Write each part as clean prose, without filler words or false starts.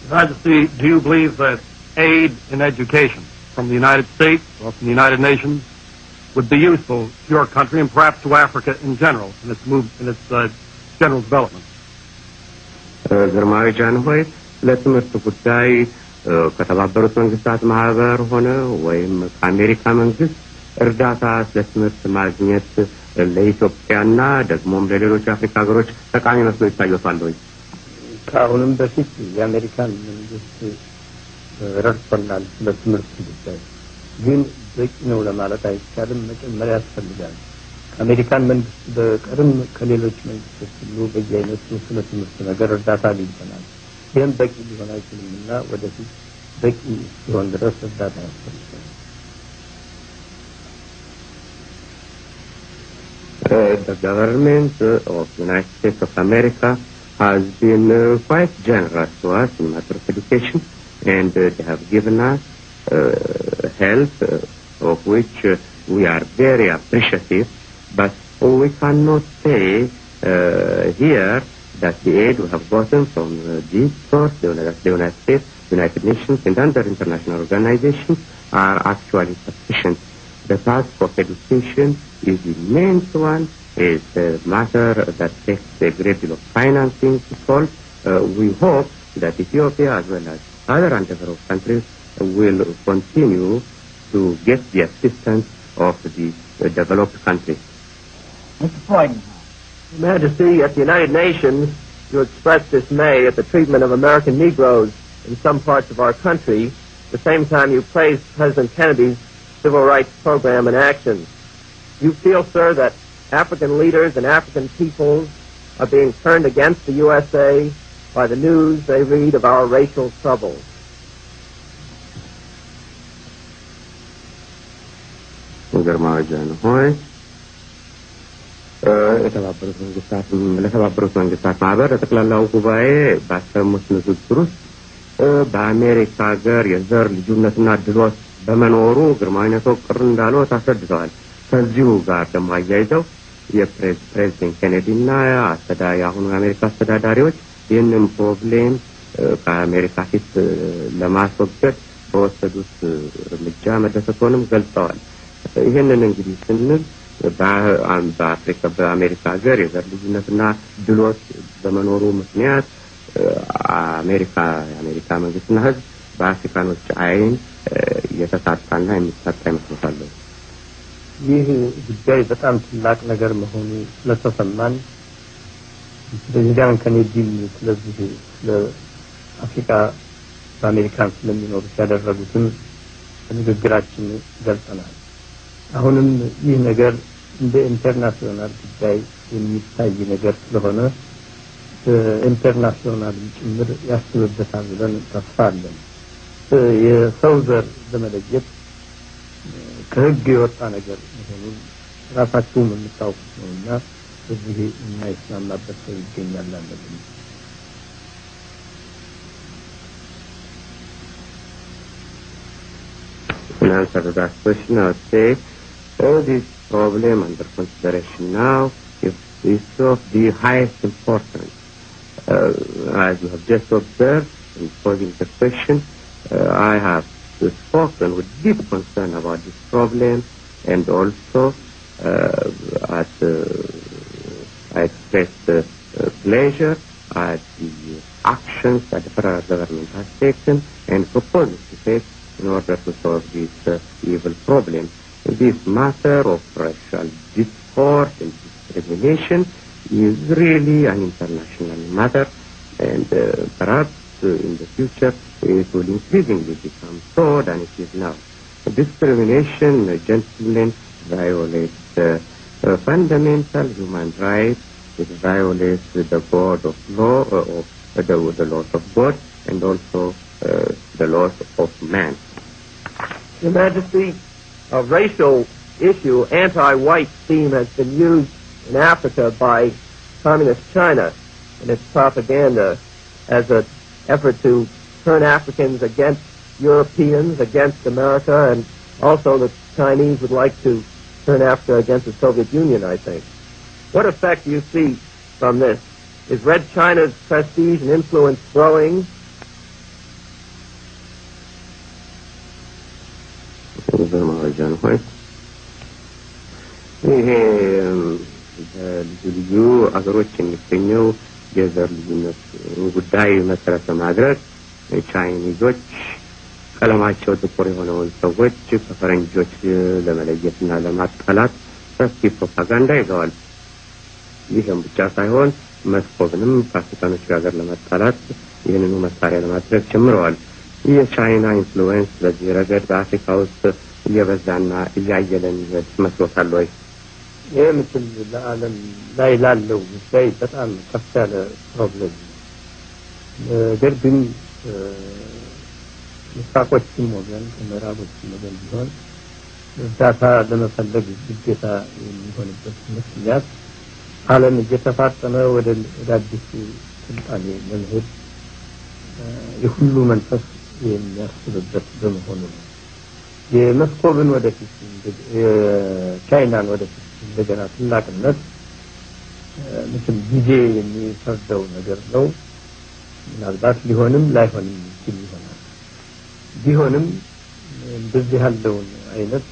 Majesty, do you believe that aid in education from the United States or from the United Nations would be useful to your country and perhaps to Africa in general in its general development? ግርማዊ ጃንሆይ ለትምህርት ጉዳይ ከተባበሩት መንግስታት ማህበር ሆነ ወይም ከአሜሪካ መንግስት እርዳታ ለትምህርት ማግኘት ለኢትዮጵያና ደግሞም ለሌሎች አፍሪካ ሀገሮች ጠቃሚ መስሎ ይታያል ወይ? ከአሁንም በፊት የአሜሪካን መንግስት ረድቶናል ለትምህርት ጉዳይ፣ ግን በቂ ነው ለማለት አይቻልም። መጨመሪያ ያስፈልጋል። ከአሜሪካን መንግስት በቀርም ከሌሎች መንግስቶች ሁሉ በየአይነቱ ስለ ትምህርት ነገር እርዳታ አግኝተናል። ይህም በቂ ሊሆን አይችልምና ወደፊት በቂ ሲሆን ድረስ እርዳታ ያስፈልጋል። The government of the United States of America has been quite generous to us in matter of education, and they have given us help of which we are very appreciative, but we cannot say here that the aid we have gotten from this source, the United States, United Nations, and other international organizations are actually sufficient. The task of education is immense one. It's a matter that takes a great deal of financing to solve. We hope that Ethiopia, as well as other undeveloped countries, will continue to get the assistance of the developed countries. Mr. Freudenheim. Your Majesty, at the United Nations, you expressed dismay at the treatment of American Negroes in some parts of our country. At the same time, you praised President Kennedy's civil rights program and actions. You feel, sir, that African leaders and African peoples are being turned against the USA by the news they read of our racial troubles? ግርማዊ ጃንሆይ ለተባበሩት መንግስታት ማህበር ጠቅላላው ጉባኤ ባሰሙት ንግግር ውስጥ በአሜሪካ ሀገር የዘር ልዩነትና ድሎት በመኖሩ ግርማዊነቶ ቅር እንዳለው ታስረድተዋል። ከዚሁ ጋር ደግሞ አያይዘው የፕሬዝዳንት ኬኔዲና የአሁኑ የአሜሪካ አስተዳዳሪዎች ይህንን ፕሮብሌም ከአሜሪካ ፊት ለማስወገድ በወሰዱት እርምጃ መደሰቶንም ገልጸዋል። ይህንን እንግዲህ ስንል በአፍሪካ በአሜሪካ ሀገር የዘር ልዩነትና ድሎት በመኖሩ ምክንያት የአሜሪካ መንግስትና ህዝብ በአፍሪካኖች አይን የተሳታና የሚሳታ ይመስላል። ይህ ጉዳይ በጣም ትልቅ ነገር መሆኑ ስለተሰማን ፕሬዝዳንት ኬኔዲም ስለዚህ ለአፍሪካ በአሜሪካን ስለሚኖሩ ያደረጉትን ንግግራችን ገልጸናል። አሁንም ይህ ነገር እንደ ኢንተርናሽናል ጉዳይ የሚታይ ነገር ስለሆነ ኢንተርናሽናል ጭምር ያስብበታል ብለን ተስፋ አለን። የሰው ዘር ለመለየት ከህግ የወጣ ነገር መሆኑን ራሳችሁም የምታውቁት ነውና በዚህ የማይስማማበት ሰው ይገኛል ማለት ነው። In answer to that question, I would say this problem under consideration now is of the highest importance. As you have just observed in posing the question, I have spoken with deep concern about this problem, and also I expressed pleasure at the actions that the federal government has taken and proposes to take in order to solve this evil problem. This matter of racial discord and discrimination is really an international matter, and perhaps in the future it will increasingly become so than it is now. Discrimination, gentlemen, violates fundamental human rights. It violates the God of law, the laws of God, and also the laws of man. Your Majesty, a racial issue, anti-white theme has been used in Africa by Communist China in its propaganda as an effort to turn Africans against Europeans, against America, and also the Chinese would like to turn Africa against the Soviet Union, I think. What effect do you see from this? Is Red China's prestige and influence growing? ጃንሆይ ይሄ ልዩ አገሮች የሚገኘው የዘር ልዩነት ጉዳይ መሰረት በማድረግ ቻይኒዞች ቀለማቸው ጥቁር የሆነውን ሰዎች ከፈረንጆች ለመለየትና ለማጣላት ሰፊ ፕሮፓጋንዳ ይዘዋል። ይህም ብቻ ሳይሆን መስኮብንም ከአፍሪካኖች ጋር ለማጣላት ይህንኑ መሳሪያ ለማድረግ ጀምረዋል። የቻይና ኢንፍሉዌንስ በዚህ ረገድ በአፍሪካ ውስጥ እየበዛና እያየለን መስሎታል ወይ? ይህ ምስል ለዓለም ላይ ላለው ጉዳይ በጣም ከፍ ያለ ፕሮብሌም ነው። ነገር ግን ምስራቆችም ወገን ከምዕራቦችም ወገን ቢሆን እርዳታ ለመፈለግ ግዴታ የሚሆንበት ምክንያት ዓለም እየተፋጠነ ወደ አዲሱ ስልጣኔ ለመሄድ የሁሉ መንፈስ የሚያስብበት በመሆኑ ነው። የመስኮብን ወደፊት የቻይናን ወደፊት እንደገና ትላቅነት ምስል ጊዜ የሚፈርደው ነገር ነው። ምናልባት ሊሆንም ላይሆንም ይችል ይሆናል። ቢሆንም እንደዚህ ያለውን አይነት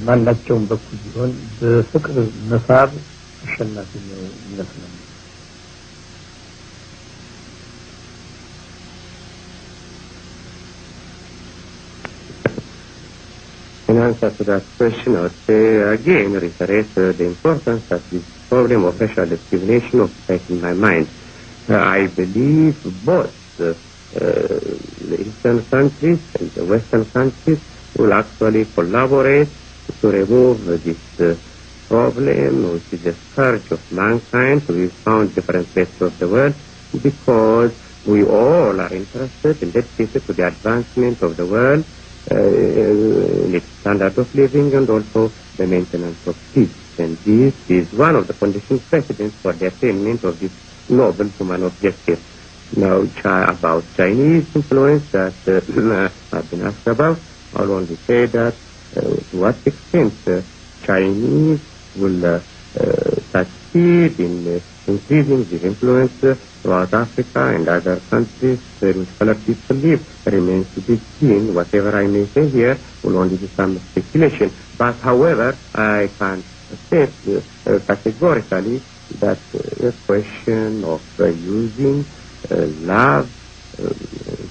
ማናቸውም በኩል ቢሆን በፍቅር መሳብ አሸናፊ ነው ይመስላል። In answer to that question, I would say again reiterate the importance that this problem of racial discrimination occupies in my mind. I believe both the eastern countries and the western countries will actually collaborate to remove this problem, which is a scourge of mankind. We found different places of the world because we all are interested and dedicated to the advancement of the world, its standard of living, and also the maintenance of peace. And this is one of the conditions precedent for the attainment of this noble human objective. Now, about Chinese influence that I've been asked about, I'll only say that to what extent Chinese will succeed in increasing their influence throughout Africa and other countries in which colored people live remains to be seen. Whatever I may say here will only be some speculation. But, however, I can state categorically that the question of using love,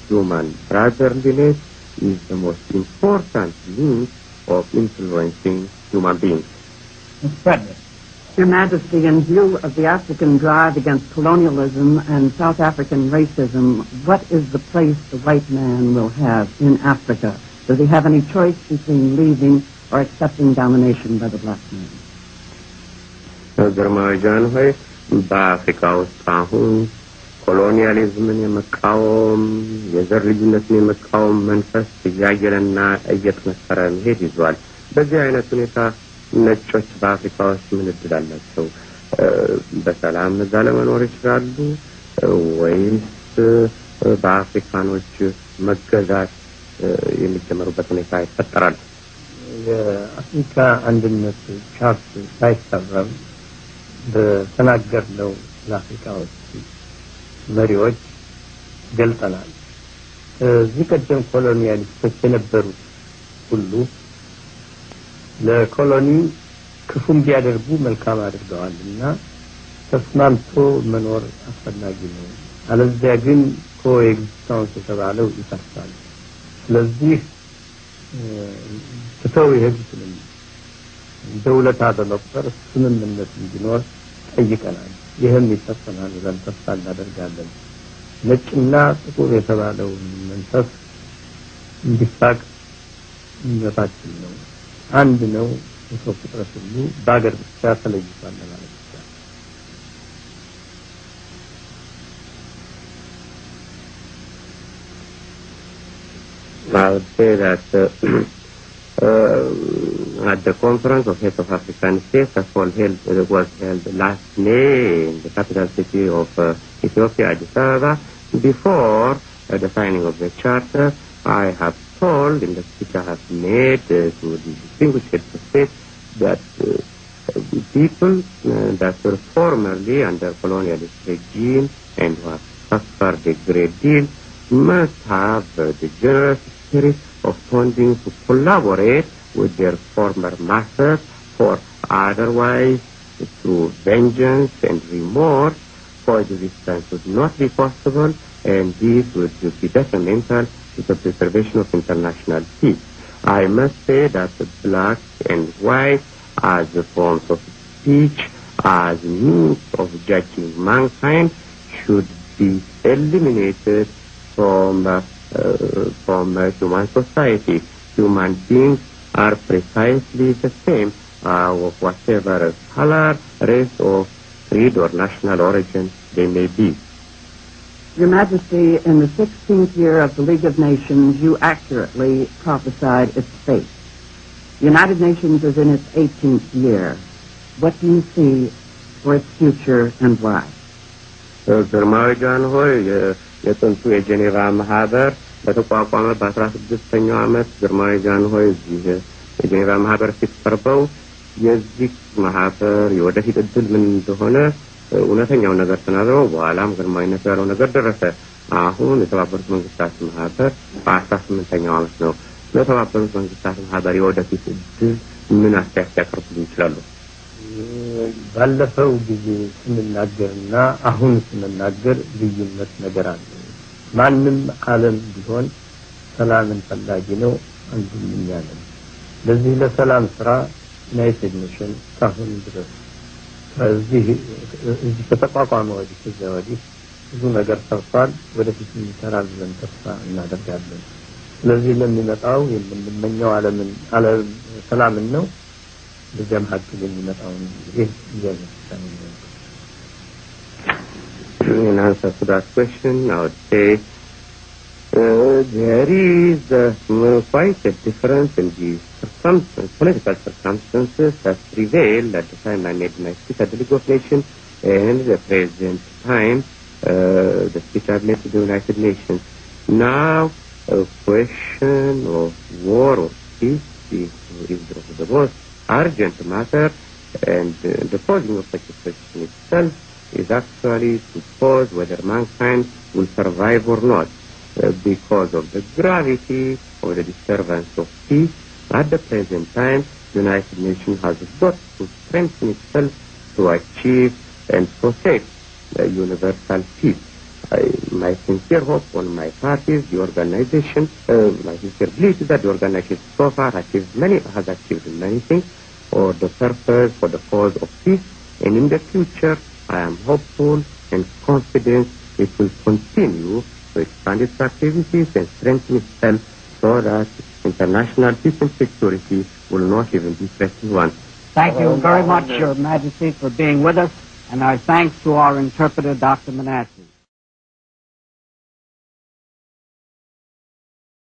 human brotherliness, is the most important means of influencing human beings. Mr. Frederick. Your Majesty, in view of the African drive against colonialism and South African racism, what is the place the white man will have in Africa? Does he have any choice between leaving or accepting domination by the black man? ግርማዊ ጃንሆይ በአፍሪካ ውስጥ አሁን ኮሎኒያሊዝምን የመቃወም የዘር ልዩነትን የመቃወም መንፈስ እያየለና እየተመሰረ መሄድ ይዟል። በዚህ አይነት ሁኔታ ነጮች በአፍሪካ ውስጥ ምን እድል አላቸው? በሰላም እዛ ለመኖር ይችላሉ ወይስ በአፍሪካኖች መገዛት የሚጀምሩበት ሁኔታ ይፈጠራል? የአፍሪካ አንድነት ቻርት ሳይፈረም በተናገርነው ለአፍሪካ ውስጥ መሪዎች ገልጠናል። እዚህ ቀደም ኮሎኒያሊስቶች የነበሩት ሁሉ ለኮሎኒ ክፉም ቢያደርጉ መልካም አድርገዋልና ተስማምቶ መኖር አስፈላጊ ነው። አለዚያ ግን ኮኤግዚስተንስ የተባለው ይፈርሳል። ስለዚህ ተተው ይሄዱትን ደውለታ በመቅጠር ስምምነት እንዲኖር ጠይቀናል። ይህም ይፈጸማል ብለን ተስፋ እናደርጋለን። ነጭና ጥቁር የተባለው መንፈስ እንዲፋቅ ምኞታችን ነው። አንድ ነው። የሰው ፍጥረት ሁሉ በአገር ብቻ ተለይቷል ማለት ይቻላል። I would say that at the conference of heads of African states that was held last May in the capital city of Ethiopia, Addis Ababa, before the signing of the charter, I have told in the speech I have made to the distinguished heads of state that people that were formerly under colonialist regime and who have suffered a great deal must have the generous spirit of tending to collaborate with their former masters, for otherwise, through vengeance and remorse, coexistence would not be possible, and this would be detrimental to the preservation of international peace. I must say that the black and white as forms of speech, as means of judging mankind, should be eliminated from human society. Human beings are precisely the same, of whatever color, race, or creed, or national origin they may be. Your Majesty, in the 16th year of the League of Nations, you accurately prophesied its fate. The United Nations is in its 18th year. What do you see for its future and why? ግርማዊ ጃንሆይ የጥንቱ የጄኔቫ ማህበር በተቋቋመ በ16ኛው ዓመት ግርማዊ ጃንሆይ እዚህ የጄኔቫ ማህበር ፊት ቀርበው የዚህ ማህበር የወደፊት እድል ምን እንደሆነ እውነተኛው ነገር ተናግረው በኋላም ግርማዊነት ያለው ነገር ደረሰ። አሁን የተባበሩት መንግስታት ማህበር በ18ኛው ዓመት ነው። ለተባበሩት መንግስታት ማህበር የወደፊት እድል ምን አስተያየት ያቀርቡ ይችላሉ? ባለፈው ጊዜ ስንናገርና አሁን ስንናገር ልዩነት ነገር አለ። ማንም ዓለም ቢሆን ሰላምን ፈላጊ ነው፣ አንዱም እኛ ነን። ለዚህ ለሰላም ስራ ዩናይትድ ኔሽን ካሁን ድረስ እዚህ ከተቋቋመ ወዲህ ከዚያ ወዲህ ብዙ ነገር ሰርቷል። ወደፊት ይሰራል ብለን ተስፋ እናደርጋለን። ስለዚህ ለሚመጣው የምንመኘው ዓለም ሰላምን ነው። በዚያም ሀገር የሚመጣው ይህ ይዘን In answer to that question, I would say there is quite a difference in the political circumstances that prevailed at the time I made my speech at the League of Nations and the present time, the speech I made to the United Nations. Now, a question of war or peace is the most urgent matter, and the posing of such a question itself is actually to pose whether mankind will survive or not, because of the gravity of the disturbance of peace. At the present time, the United Nations has got to strengthen itself to achieve and protect universal peace. My sincere hope on my part is the organization, my sincere belief is that the organization so far has achieved many things for the purpose, for the cause of peace, and in the future I am hopeful and confident it will continue to expand its activities and strengthen itself so that international peace and security will not even be threatened once. Thank you very much, Your Majesty, for being with us, and our thanks to our interpreter, Dr. Manasseh.